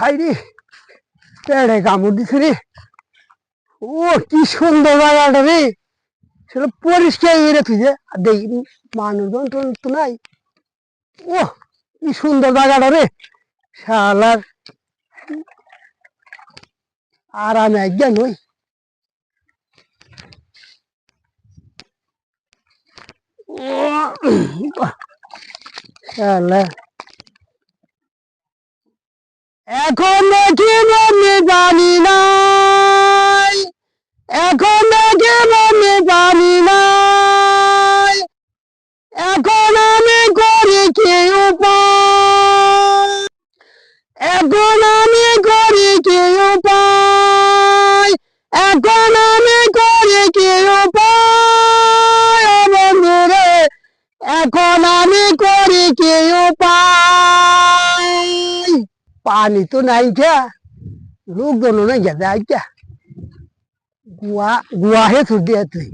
হাইরে পেড়ে কামড় দিছে রে। ও কি সুন্দর জায়গাটা রে, সেটা পরিষ্কার হয়ে তুই দেখি মানুষজন তো নাই। ও কি সুন্দর জায়গাটা রে, শালার আর আমি একজন নই। শালা এখন দেখি মনে জানি নাই, এখন দেখি মনে জানি নাই, এখন আমি করি কি উপায়, এখন আমি করি কি উপায়, এখন আমি করি কি উপায় বন্ধুরে, এখন আমি করি কি উপায়। পানি তো নাই কে, লোকজন নাই গেছে আইটা গুয়া গুয়া হে ছুটি তুই